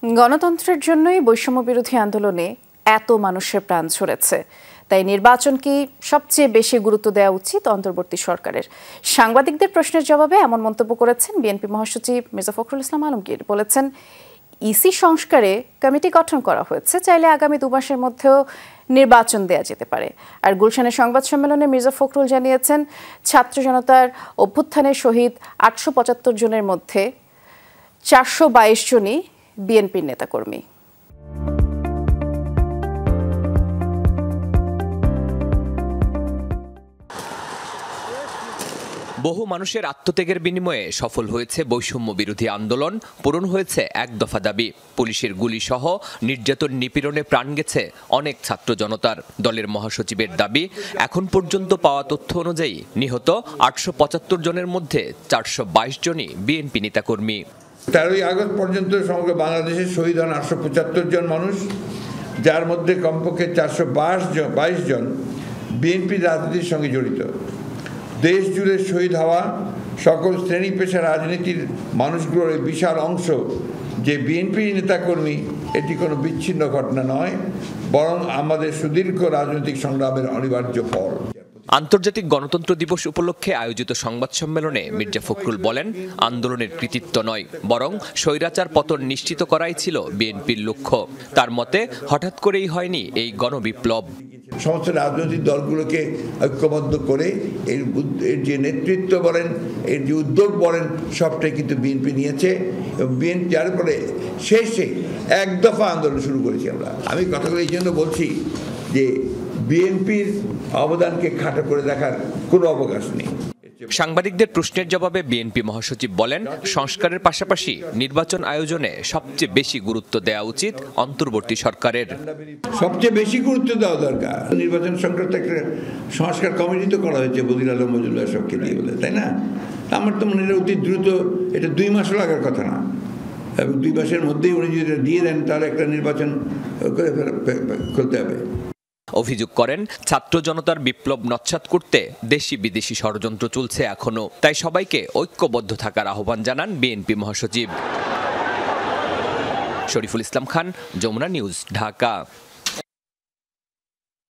গণতন্ত্রের জন্যই বৈষম্য বিরোধী আন্দোলনে এত মানুষের প্রাণ ঝরেছে, তাই নির্বাচনকে সবচেয়ে বেশি গুরুত্ব দেওয়া উচিত অন্তর্বর্তী সরকারের। সাংবাদিকদের প্রশ্নের জবাবে এমন মন্তব্য করেছেন বিএনপি মহাসচিব মির্জা ফখরুল ইসলাম আলমগীর। বলেছেন, ইসি সংস্কারে কমিটি গঠন করা হয়েছে, চাইলে আগামী 2 মাসের মধ্যেও নির্বাচন দেয়া যেতে পারে। আর গুলশানের সংবাদ সম্মেলনে মির্জা ফখরুল জানিয়েছেন, ছাত্র জনতার অভ্যুত্থানে শহীদ 875 জনের মধ্যে 422 জনই বিএনপির নেতাকর্মী। বহু মানুষের আত্মত্যাগের বিনিময়ে সফল হয়েছে বৈষম্য বিরোধী আন্দোলন, পূরণ হয়েছে এক দফা দাবি। পুলিশের গুলি সহ নির্যাতন নিপীড়নে প্রাণ গেছে অনেক ছাত্র জনতার। দলের মহাসচিবের দাবি, এখন পর্যন্ত পাওয়া তথ্য অনুযায়ী নিহত 875 জনের মধ্যে 422 জনই বিএনপি নেতাকর্মী। 13ই আগস্ট পর্যন্ত সমগ্র বাংলাদেশে শহীদ হন 875 জন মানুষ, যার মধ্যে কমপক্ষে 422 জন বিএনপি রাজনীতির সঙ্গে জড়িত। দেশ জুড়ে শহীদ হওয়া সকল শ্রেণী পেশা রাজনীতির মানুষগুলোর বিশাল অংশ যে বিএনপি নেতাকর্মী, এটি কোনো বিচ্ছিন্ন ঘটনা নয়, বরং আমাদের সুদীর্ঘ রাজনৈতিক সংগ্রামের অনিবার্য ফল। আন্তর্জাতিক গণতন্ত্র দিবস উপলক্ষে আয়োজিত সংবাদ সম্মেলনে মির্জা ফখরুল বলেন, আন্দোলনের কৃতিত্ব নয়, বরং স্বৈরাচার পতন নিশ্চিত করাই ছিল বিএনপির লক্ষ্য। তার মতে, হঠাৎ করেই হয়নি এই গণবিপ্লব। সমস্ত রাজনৈতিক দলগুলোকে ঐক্যবদ্ধ করে এর যে নেতৃত্ব বলেন, এর যে উদ্যোগ বলেন, সবটাই কিন্তু বিএনপি নিয়েছে। এবং বিএনপি যার পরে শেষে এক দফা আন্দোলন শুরু করেছি আমরা। আমি কথাগুলো এই জন্য বলছি যে বিএনপির অবদানকে খাটো করে দেখার কোনো অবকাশ নেই। সাংবাদিকদের প্রশ্নের জবাবে বিএনপি মহাসচিব বলেন, সংস্কারের পাশাপাশি নির্বাচন আয়োজনে সবচেয়ে বেশি গুরুত্ব দেওয়া উচিত অন্তর্বর্তী সরকারের। সবচেয়ে বেশি গুরুত্ব দেওয়া দরকার। নির্বাচন সংক্রান্ত একটা সংস্কার কমিটি তো করা হয়েছে বদির আলম মজুমদার সবকে দিয়ে বলে, তাই না? আমার তো মনে হয় অতি দ্রুত, এটা 2 মাসও লাগার কথা না। এবং 2 মাসের মধ্যেই উনি যদি দিয়ে দেন, তাহলে একটা নির্বাচন করে করতে হবে। অভিযোগ করেন, ছাত্র জনতার বিপ্লব নস্যাৎ করতে দেশি বিদেশি ষড়যন্ত্র চলছে এখনো, তাই সবাইকে ঐক্যবদ্ধ থাকার আহ্বান জানান বিএনপি মহাসচিব। শরীফুল ইসলাম খান, যমুনা নিউজ, ঢাকা।